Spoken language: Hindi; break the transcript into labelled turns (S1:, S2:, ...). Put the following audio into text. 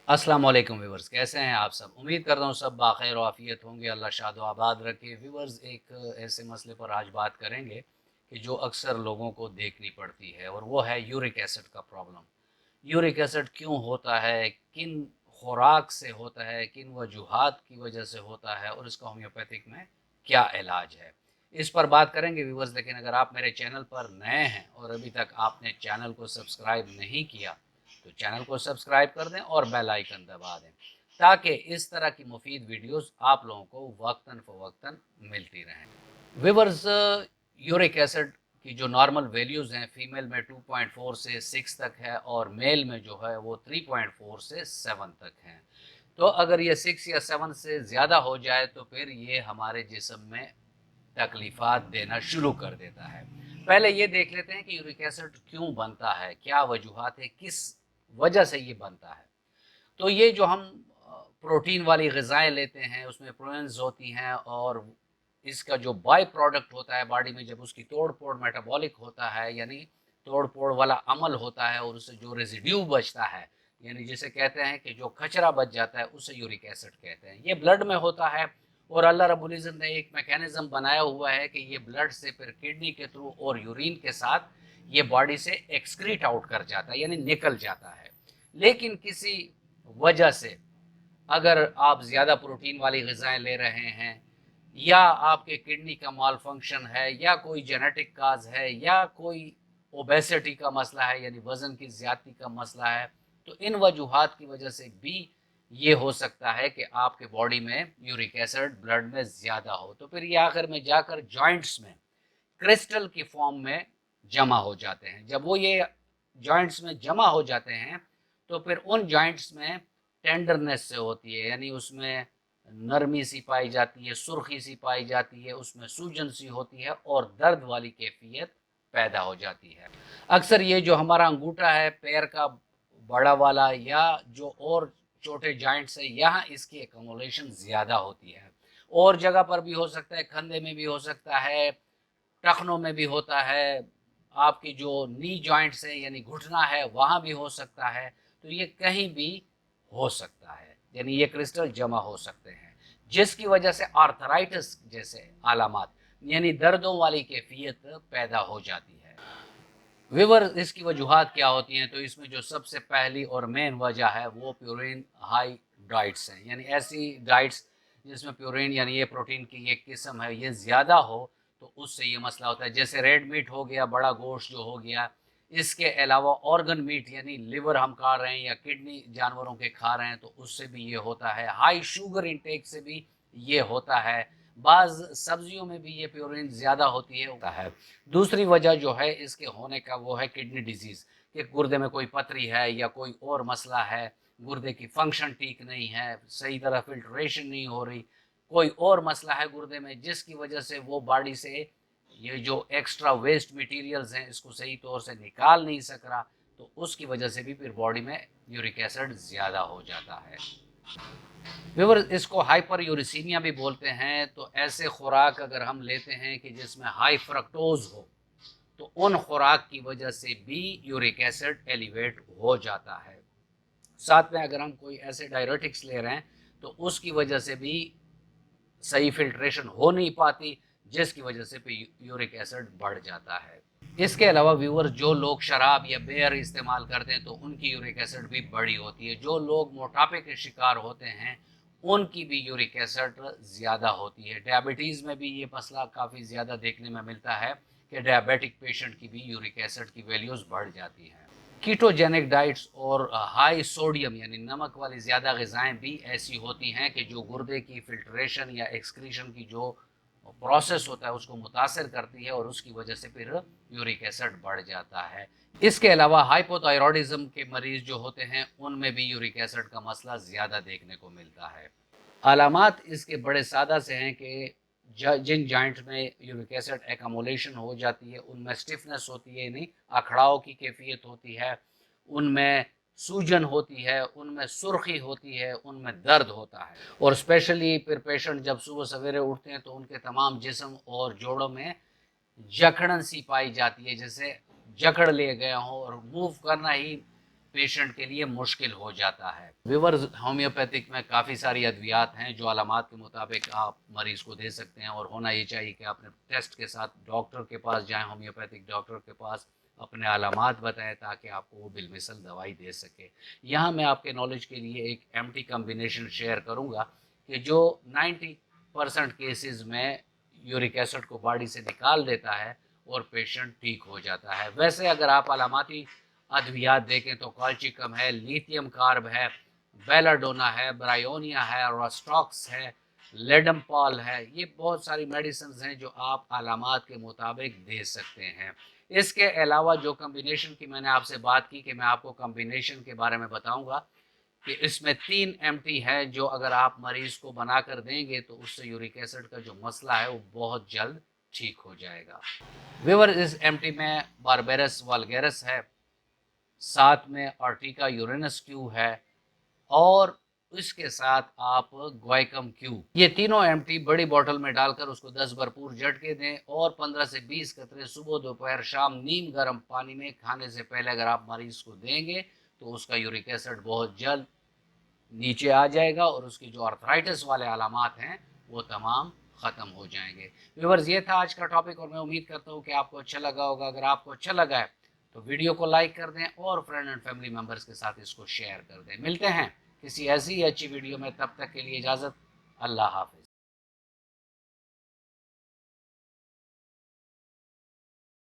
S1: अस्सलाम वालेकुम व्यूवर्स, कैसे हैं आप सब। उम्मीद करता हूँ सब बाखैर और आफियत होंगे। अल्लाह शाद आबाद रखे। व्यूवर्स, एक ऐसे मसले पर आज बात करेंगे कि जो अक्सर लोगों को देखनी पड़ती है, और वो है यूरिक एसिड का प्रॉब्लम। यूरिक एसिड क्यों होता है, किन खुराक से होता है, किन वजूहात की वजह से होता है, और इसका होम्योपैथिक में क्या इलाज है, इस पर बात करेंगे व्यूवर्स। लेकिन अगर आप मेरे चैनल पर नए हैं और अभी तक आपने चैनल को सब्सक्राइब नहीं किया तो चैनल को सब्सक्राइब कर दें और बेल आइकन दबा दें, ताकि इस तरह की मुफीद वीडियोस आप लोगों को वक्तन फ़वक्तन मिलती रहें। व्यूवर्स, यूरिक एसिड की जो नॉर्मल वैल्यूज़ हैं, फीमेल में 2.4 से 6 तक है, और मेल में जो है वो 3.4 से 7 तक है। तो अगर ये 6 या 7 से ज़्यादा हो जाए तो फिर ये हमारे जिस्म में तकलीफ़ात देना शुरू कर देता है। पहले ये देख लेते हैं कि यूरिक एसिड क्यों बनता है, क्या वजूहात है, किस वजह से ये बनता है। तो ये जो हम प्रोटीन वाली ग़िज़ाएँ लेते हैं, उसमें प्रोटीन्स होती हैं, और इसका जो बाय प्रोडक्ट होता है बॉडी में, जब उसकी तोड़-फोड़ मेटाबॉलिक होता है, यानी तोड़-फोड़ वाला अमल होता है, और उससे जो रेज़िड्यू बचता है, यानी जिसे कहते हैं कि जो कचरा बच जाता है, उसे यूरिक एसिड कहते हैं। ये ब्लड में होता है, और अल्लाह रब्बुल इज़्ज़त ने एक मैकेनिज़्म बनाया हुआ है कि ये ब्लड से फिर किडनी के थ्रू और यूरिन के साथ ये बॉडी से एक्सक्रीट आउट कर जाता है, यानी निकल जाता है। लेकिन किसी वजह से, अगर आप ज़्यादा प्रोटीन वाली ग़िज़ाएँ ले रहे हैं, या आपके किडनी का माल फंक्शन है, या कोई जेनेटिक काज है, या कोई ओबेसिटी का मसला है, यानी वज़न की ज़्यादती का मसला है, तो इन वजूहात की वजह से भी ये हो सकता है कि आपके बॉडी में यूरिक एसिड ब्लड में ज़्यादा हो। तो फिर ये आखिर में जाकर जॉइंट्स में क्रिस्टल की फॉर्म में जमा हो जाते हैं। जब वो ये जॉइंट्स में जमा हो जाते हैं तो फिर उन जॉइंट्स में टेंडरनेस से होती है, यानी उसमें नरमी सी पाई जाती है, सुर्खी सी पाई जाती है, उसमें सूजन सी होती है, और दर्द वाली कैफियत पैदा हो जाती है। अक्सर ये जो हमारा अंगूठा है पैर का बड़ा वाला, या जो और छोटे जॉइंट्स है, यहाँ इसकी एकमुलेशन ज़्यादा होती है। और जगह पर भी हो सकता है, कंधे में भी हो सकता है, टखनों में भी होता है, आपकी जो नी जॉइंट्स है यानी घुटना है वहाँ भी हो सकता है। तो ये कहीं भी हो सकता है, यानी ये क्रिस्टल जमा हो सकते हैं, जिसकी वजह से आर्थराइटिस जैसे अलामात, यानी दर्दों वाली कैफियत पैदा हो जाती है। विवर इसकी वजूहात क्या होती हैं, तो इसमें जो सबसे पहली और मेन वजह है वो प्यूरिन हाई डाइट्स हैं, यानी ऐसी डाइट्स जिसमें प्यूरिन यानी ये प्रोटीन की एक किस्म है ये ज़्यादा हो, तो उससे ये मसला होता है। जैसे रेड मीट हो गया, बड़ा गोश्त जो हो गया, इसके अलावा ऑर्गन मीट यानी लिवर हम खा रहे हैं या किडनी जानवरों के खा रहे हैं, तो उससे भी ये होता है। हाई शुगर इंटेक से भी ये होता है। बाज़ सब्जियों में भी ये प्यूरिन ज़्यादा होता है। दूसरी वजह जो है इसके होने का वो है किडनी डिजीज़, कि गुर्दे में कोई पथरी है या कोई और मसला है, गुर्दे की फंक्शन ठीक नहीं है, सही तरह फिल्ट्रेशन नहीं हो रही, कोई और मसला है गुर्दे में, जिसकी वजह से वो बॉडी से ये जो एक्स्ट्रा वेस्ट मटेरियल्स हैं इसको सही तौर से निकाल नहीं सक रहा, तो उसकी वजह से भी फिर बॉडी में यूरिक एसिड ज़्यादा हो जाता है। व्यूअर, इसको हाइपर यूरिसीमिया भी बोलते हैं। तो ऐसे खुराक अगर हम लेते हैं कि जिसमें हाई फ्रक्टोज हो, तो उन खुराक की वजह से भी यूरिक एसिड एलिवेट हो जाता है। साथ में अगर हम कोई ऐसे डायरेटिक्स ले रहे हैं तो उसकी वजह से भी सही फिल्ट्रेशन हो नहीं पाती, जिसकी वजह से यूरिक एसिड बढ़ जाता है। इसके अलावा व्यूअर, जो लोग शराब या बेयर इस्तेमाल करते हैं तो उनकी यूरिक एसिड भी बड़ी होती है। जो लोग मोटापे के शिकार होते हैं उनकी भी यूरिक एसिड ज़्यादा होती है। डायबिटीज़ में भी ये मसला काफ़ी ज़्यादा देखने में मिलता है कि डायबिटिक पेशेंट की भी यूरिक एसिड की वैल्यूज़ बढ़ जाती हैं। कीटोजेनिक डाइट्स और हाई सोडियम यानी नमक वाली ज़्यादा ग़िज़ाएँ भी ऐसी होती हैं कि जो गुर्दे की फ़िल्ट्रेशन या एक्सक्रीशन की जो प्रोसेस होता है उसको मुतासर करती है, और उसकी वजह से फिर यूरिक एसिड बढ़ जाता है। इसके अलावा हाइपोथायरॉयडिज्म के मरीज़ जो होते हैं उनमें भी यूरिक एसिड का मसला ज़्यादा देखने को मिलता है। अलामात इसके बड़े सादा से हैं कि जिन जॉइंट्स में यूरिक एसिड एकमुलेशन हो जाती है उनमें स्टिफनेस होती है, यानी अखड़ाव की कैफियत होती है, उनमें सूजन होती है, उनमें सुर्खी होती है, उनमें दर्द होता है, और स्पेशली फिर पेशेंट जब सुबह सवेरे उठते हैं तो उनके तमाम जिस्म और जोड़ों में जकड़न सी पाई जाती है, जैसे जकड़ लिए गए हों, और मूव करना ही पेशेंट के लिए मुश्किल हो जाता है। व्यूअर्स, होम्योपैथिक में काफ़ी सारी अद्वियात हैं जो अलामात के मुताबिक आप मरीज़ को दे सकते हैं, और होना ये चाहिए कि आपने टेस्ट के साथ डॉक्टर के पास जाएं, होम्योपैथिक डॉक्टर के पास अपने अलामात बताएं ताकि आपको वो बिलमिसल दवाई दे सके। यहाँ मैं आपके नॉलेज के लिए एक एमटी कम्बिनेशन शेयर करूँगा कि जो 90% केसेस में यूरिक एसिड को बॉडी से निकाल देता है और पेशेंट ठीक हो जाता है। वैसे अगर आप अलामाती अद्वियात देखें तो कॉल्चिकम है, लिथियम कार्ब है, बेलाडोना है, ब्रायोनिया है, रोस्टॉक्स है, लेडमपॉल है, ये बहुत सारी मेडिसिन हैं जो आप अलामात के मुताबिक दे सकते हैं। इसके अलावा जो कम्बिनेशन की मैंने आपसे बात की कि मैं आपको कम्बिनेशन के बारे में बताऊंगा कि इसमें 3 एमटी है जो अगर आप मरीज़ को बना कर देंगे तो उससे यूरिक एसिड का जो मसला है वो बहुत जल्द ठीक हो जाएगा। व्यूअर, इस एमटी में बारबेरस वल्गैरिस है, साथ में अर्टिका यूरेनस क्यू है, और इसके साथ आप ग्वाइकम क्यू, ये तीनों एमटी बड़ी बोतल में डालकर उसको 10 भरपूर झटके दें और 15 से 20 कतरे सुबह दोपहर शाम नीम गर्म पानी में खाने से पहले अगर आप मरीज को देंगे तो उसका यूरिक एसिड बहुत जल्द नीचे आ जाएगा और उसकी जो आर्थराइटिस वाले अलामात हैं वो तमाम ख़त्म हो जाएंगे। व्यूअर्स, ये था आज का टॉपिक और मैं उम्मीद करता हूँ कि आपको अच्छा लगा होगा। अगर आपको अच्छा लगा है तो वीडियो को लाइक कर दें और फ्रेंड एंड फैमिली मेम्बर्स के साथ इसको शेयर कर दें। मिलते हैं किसी ऐसी ही अच्छी वीडियो में, तब तक के लिए इजाज़त, अल्लाह हाफ़िज़।